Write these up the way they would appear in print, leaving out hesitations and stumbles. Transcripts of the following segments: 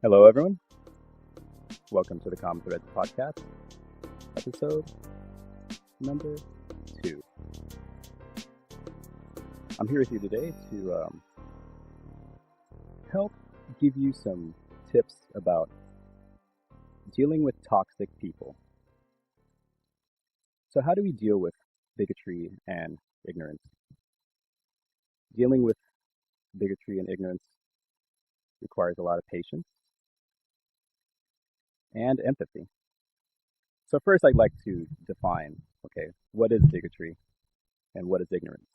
Hello, everyone. Welcome to the Common Threads podcast, episode number 2. I'm here with you today to help give you some tips about dealing with toxic people. So how do we deal with bigotry and ignorance? Dealing with bigotry and ignorance requires a lot of patience and empathy. So first I'd like to define, what is bigotry and what is ignorance?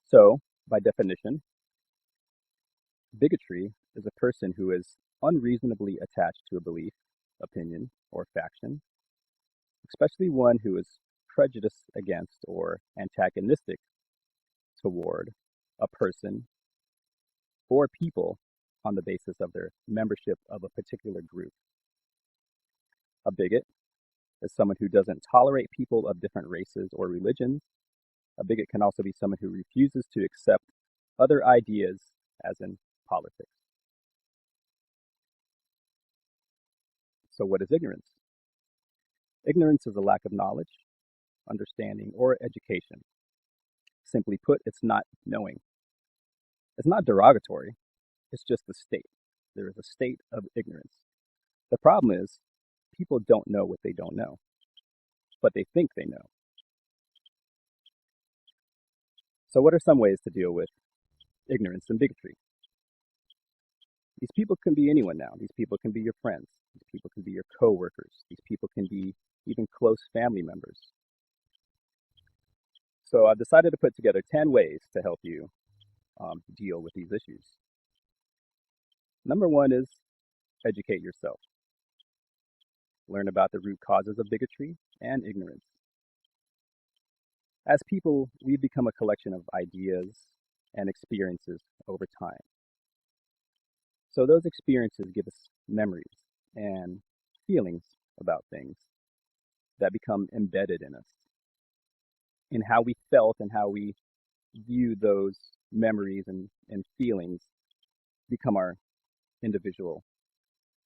So, by definition, bigotry is a person who is unreasonably attached to a belief, opinion, or faction, especially one who is prejudiced against or antagonistic toward a person or people on the basis of their membership of a particular group. A bigot is someone who doesn't tolerate people of different races or religions. A bigot can also be someone who refuses to accept other ideas, as in politics. So what is ignorance? Ignorance is a lack of knowledge, understanding, or education. Simply put, it's not knowing. It's not derogatory. It's just a state. There is a state of ignorance. The problem is people don't know what they don't know, but they think they know. So what are some ways to deal with ignorance and bigotry? These people can be anyone now. These people can be your friends. These people can be your co-workers. These people can be even close family members. So I've decided to put together 10 ways to help you deal with these issues. Number 1 is educate yourself. Learn about the root causes of bigotry and ignorance. As people, we've become a collection of ideas and experiences over time. So those experiences give us memories and feelings about things that become embedded in us. In how we felt and how we view those memories and feelings become our individual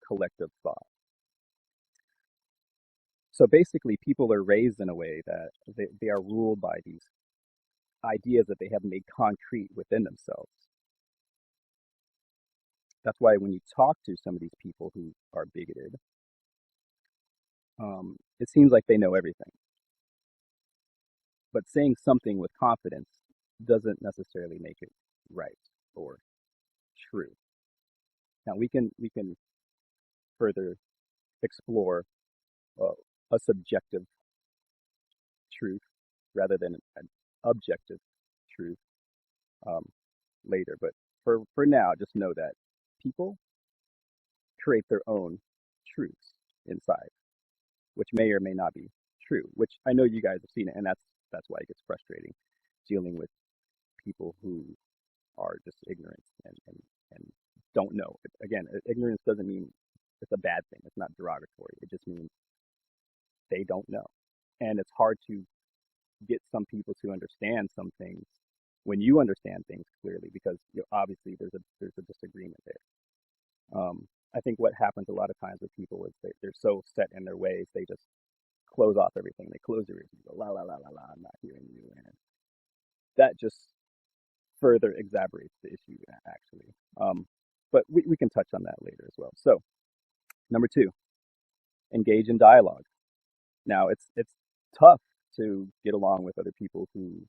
collective thought. So basically, people are raised in a way that they are ruled by these ideas that they have made concrete within themselves. That's why when you talk to some of these people who are bigoted, it seems like they know everything. But saying something with confidence doesn't necessarily make it right or true. Now we can further explore a subjective truth rather than an objective truth later. But for now, just know that people create their own truths inside, which may or may not be true, which I know you guys have seen it, and that's why it gets frustrating dealing with people who are just ignorant and don't know. Again, ignorance doesn't mean it's a bad thing. It's not derogatory. It just means they don't know. And it's hard to get some people to understand some things when you understand things clearly, because obviously there's a disagreement there. I think what happens a lot of times with people is they're so set in their ways, they just close off everything. They close their ears and go, la, la, la, la, la, I'm not hearing you. And that just further exacerbates the issue, actually. But we can touch on that later as well. So, number 2, engage in dialogue. Now, it's tough to get along with other people who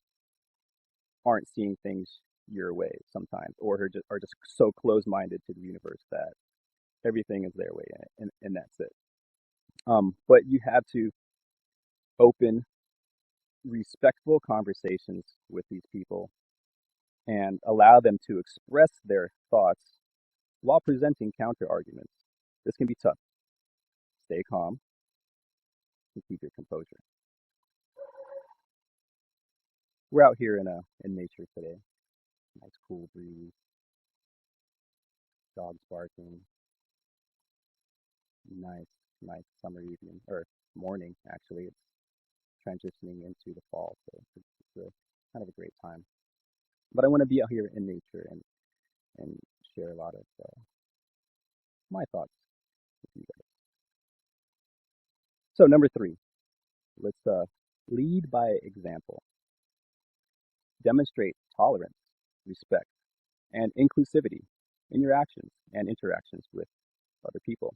aren't seeing things your way sometimes, or are just so close-minded to the universe that everything is their way, and that's it. But you have to open, respectful conversations with these people and allow them to express their thoughts while presenting counter arguments. This can be tough. Stay calm and keep your composure. We're out here in nature today. Nice cool breeze, dogs barking, nice summer evening, or morning actually. It's transitioning into the fall, so it's a kind of a great time. But I want to be out here in nature and share a lot of my thoughts with you guys. So number three, let's lead by example. Demonstrate tolerance, respect, and inclusivity in your actions and interactions with other people.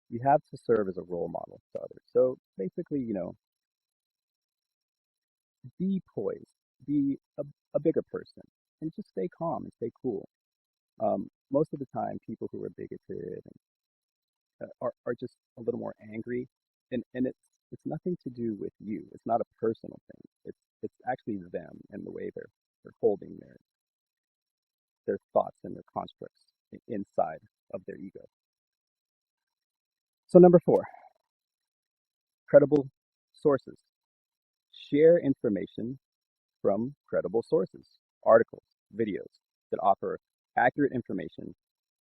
You have to serve as a role model to others. So basically, be poised, be a bigger person, and just stay calm and stay cool. Most of the time, people who are bigoted are just a little more angry, and it's nothing to do with you. It's not a personal thing. It's actually them and the way they're holding their thoughts and their constructs inside of their ego. So number four, credible sources. Share information from credible sources, articles, videos that offer accurate information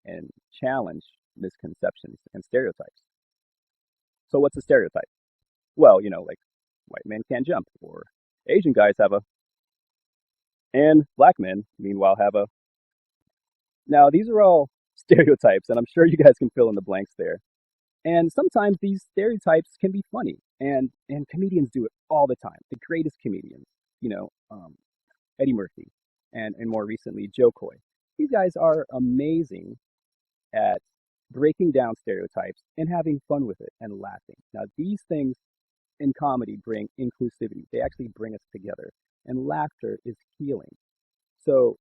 and challenge misconceptions and stereotypes. So what's a stereotype? Well, like white men can't jump, or Asian guys have a, and black men, meanwhile, have a. Now, these are all stereotypes, and I'm sure you guys can fill in the blanks there. And sometimes these stereotypes can be funny, and comedians do it all the time. The greatest comedians, you know, um, Eddie Murphy, and more recently Joe Coy. These guys are amazing at breaking down stereotypes and having fun with it and laughing. Now, these things in comedy bring inclusivity. They actually bring us together, and laughter is healing. So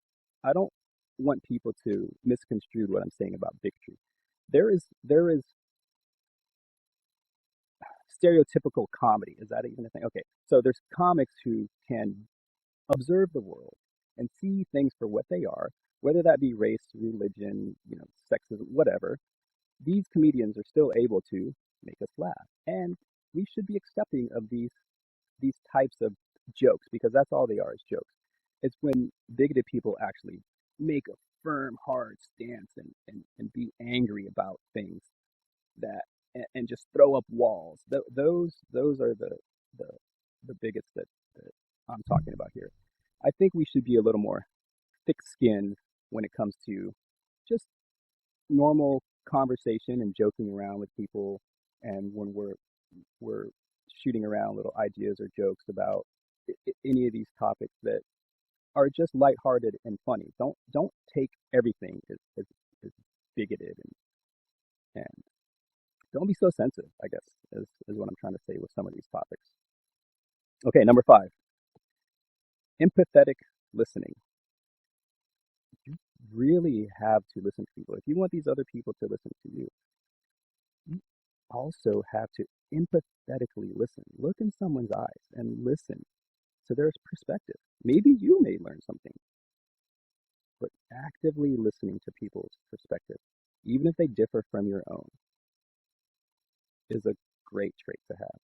I don't want people to misconstrue what I'm saying about bigotry. There is stereotypical comedy. Is that even a thing? Okay, so there's comics who can observe the world and see things for what they are, whether that be race, religion, sexism, whatever. These comedians are still able to make us laugh, and we should be accepting of these types of jokes because that's all they are is jokes. It's when bigoted people actually make a firm, hard stance and be angry about things that and just throw up walls. Those are the the bigots that I'm talking about here. I think we should be a little more thick-skinned when it comes to just normal conversation and joking around with people, and when we're shooting around little ideas or jokes about any of these topics that are just lighthearted and funny. Don't take everything as bigoted and don't be so sensitive, I guess, is what I'm trying to say with some of these topics. Okay, number five, empathetic listening. You really have to listen to people. If you want these other people to listen to you, you also have to empathetically listen. Look in someone's eyes and listen to their perspective. Maybe you may learn something, but actively listening to people's perspective, even if they differ from your own, is a great trait to have.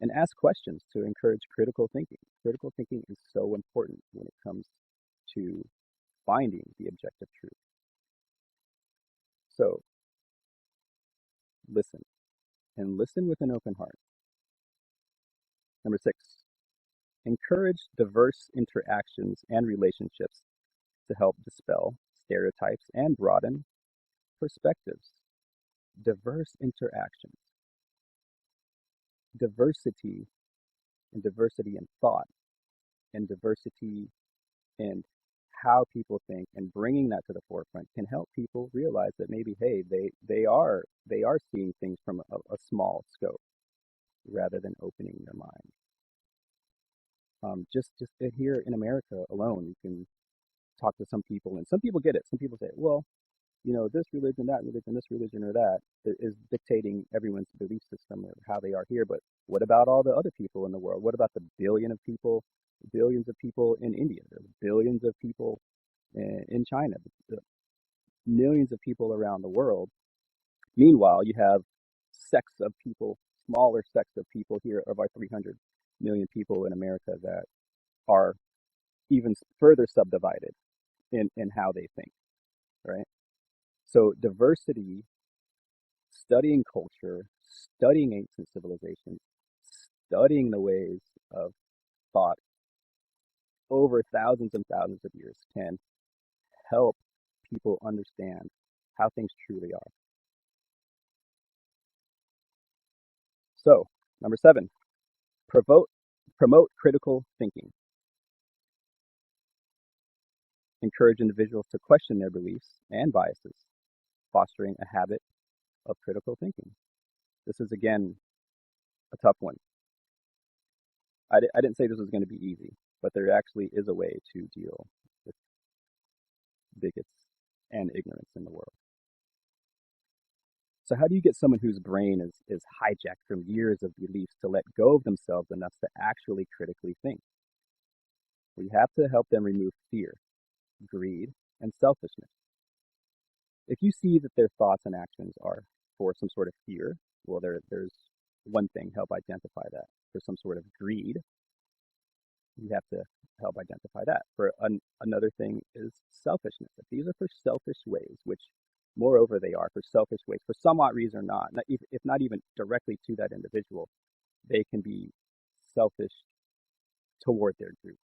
And ask questions to encourage critical thinking. Critical thinking is so important when it comes to finding the objective truth. So listen, and listen with an open heart. Number six, encourage diverse interactions and relationships to help dispel stereotypes and broaden perspectives. Diverse interactions, diversity, and diversity in thought, and diversity in how people think, and bringing that to the forefront can help people realize that maybe, hey, they are seeing things from a small scope rather than opening their mind. Just here in America alone, you can talk to some people, and some people get it. Some people say, well, this religion, that religion, this religion or that is dictating everyone's belief system or how they are here. But what about all the other people in the world? What about the billions of people in India? There's billions of people in China, the millions of people around the world. Meanwhile, you have sects of people, smaller sects of people here of our 300 million people in America that are even further subdivided in how they think, right? So diversity, studying culture, studying ancient civilizations, studying the ways of thought over thousands and thousands of years can help people understand how things truly are. So, number 7, promote critical thinking. Encourage individuals to question their beliefs and biases, fostering a habit of critical thinking. This is, again, a tough one. I didn't say this was going to be easy, but there actually is a way to deal with bigots and ignorance in the world. So how do you get someone whose brain is hijacked from years of beliefs to let go of themselves enough to actually critically think? We have to help them remove fear, greed, and selfishness. If you see that their thoughts and actions are for some sort of fear, well, there's one thing, help identify that. For some sort of greed, you have to help identify that. For another thing is selfishness. If these are for selfish ways, which moreover they are for selfish ways, for some odd reason or not, if not even directly to that individual, they can be selfish toward their group.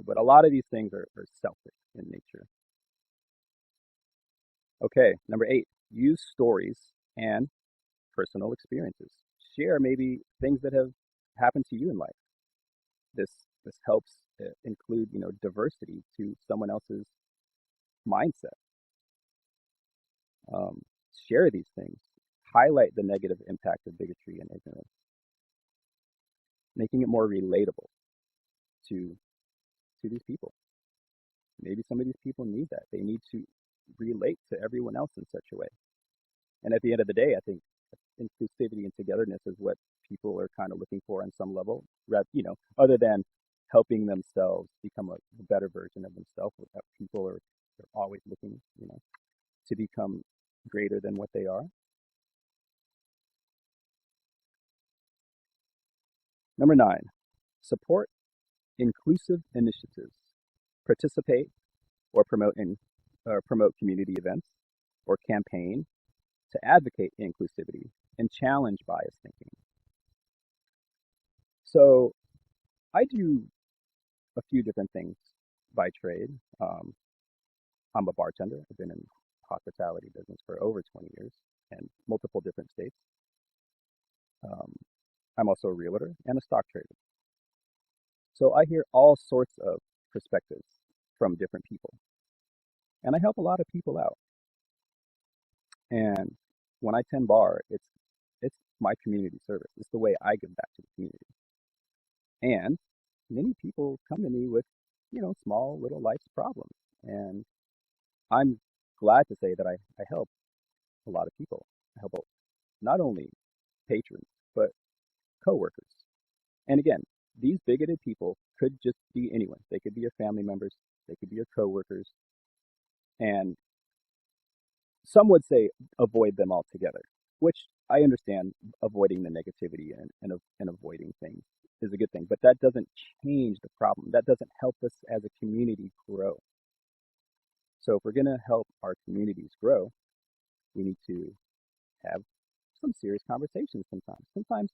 But a lot of these things are selfish in nature. Okay, number 8, use stories and personal experiences. Share maybe things that have happened to you in life. This helps include diversity to someone else's mindset. Share these things. Highlight the negative impact of bigotry and ignorance, making it more relatable to these people. Maybe some of these people need that. They need to relate to everyone else in such a way. And at the end of the day, I think inclusivity and togetherness is what people are kind of looking for on some level, other than helping themselves become a better version of themselves. People are always looking, to become greater than what they are. Number 9, support inclusive initiatives. Participate or promote community events or campaign to advocate inclusivity and challenge bias thinking. So I do a few different things by trade. I'm a bartender. I've been in hospitality business for over 20 years and multiple different states. I'm also a realtor and a stock trader. So I hear all sorts of perspectives from different people. And I help a lot of people out. And when I tend bar, it's my community service. It's the way I give back to the community. And many people come to me with, small little life problems. And I'm glad to say that I help a lot of people. I help not only patrons, but coworkers. And again, these bigoted people could just be anyone. They could be your family members. They could be your coworkers. And some would say avoid them altogether, which I understand. Avoiding the negativity and avoiding things is a good thing, but that doesn't change the problem. That doesn't help us as a community grow. So if we're going to help our communities grow, we need to have some serious conversations sometimes. Sometimes,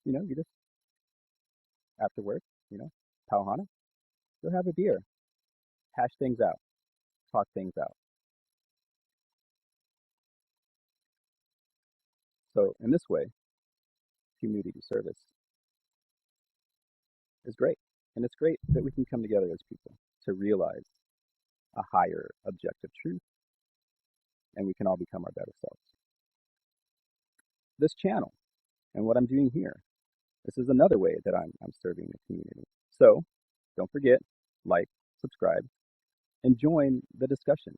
you just after work, Pauhana, go have a beer, hash things out, talk things out. So in this way, community service is great. And it's great that we can come together as people to realize a higher objective truth, and we can all become our better selves. This channel and what I'm doing here, this is another way that I'm serving the community. So don't forget, like, subscribe, and join the discussion.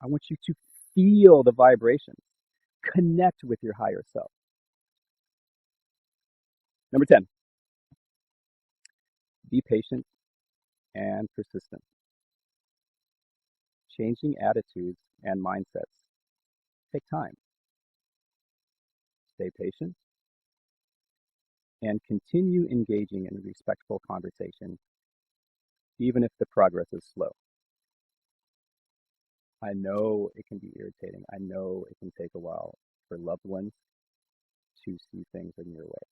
I want you to feel the vibrations, connect with your higher self. Number 10, be patient and persistent. Changing attitudes and mindsets take time. Stay patient and continue engaging in respectful conversation, even if the progress is slow. I know it can be irritating. I know it can take a while for loved ones to see things in your way.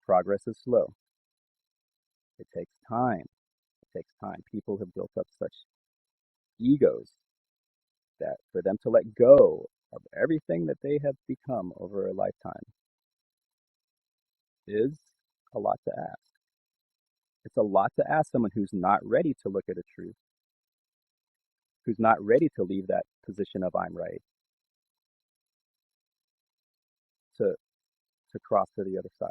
Progress is slow. It takes time. It takes time. People have built up such egos that for them to let go of everything that they have become over a lifetime is a lot to ask. It's a lot to ask someone who's not ready to look at a truth, who's not ready to leave that position of I'm right, to cross to the other side.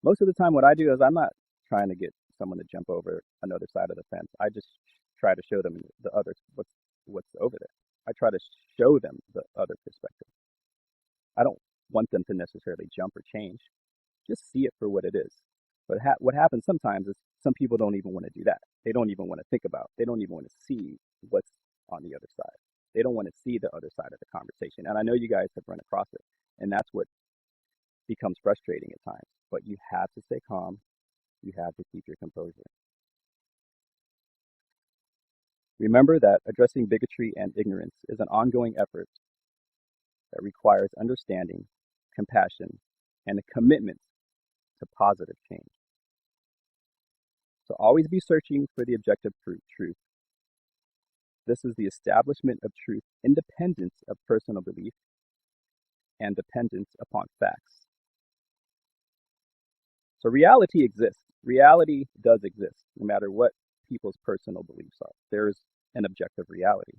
Most of the time, what I do is I'm not trying to get someone to jump over another side of the fence. I just try to show them the other what's over there. I try to show them the other perspective. I don't want them to necessarily jump or change. Just see it for what it is. But what happens sometimes is some people don't even want to do that. They don't even want to think about. They don't even want to see what's on the other side. They don't want to see the other side of the conversation. And I know you guys have run across it, and that's what becomes frustrating at times. But you have to stay calm. You have to keep your composure. Remember that addressing bigotry and ignorance is an ongoing effort that requires understanding, compassion, and a commitment to positive change. So always be searching for the objective truth. This is the establishment of truth independent of personal belief and dependent upon facts. So reality exists. Reality does exist, no matter what people's personal beliefs are. There's an objective reality,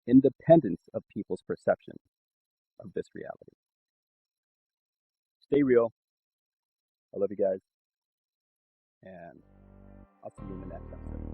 independent of people's perception of this reality. Stay real. I love you guys, and I'll see you in the next episode.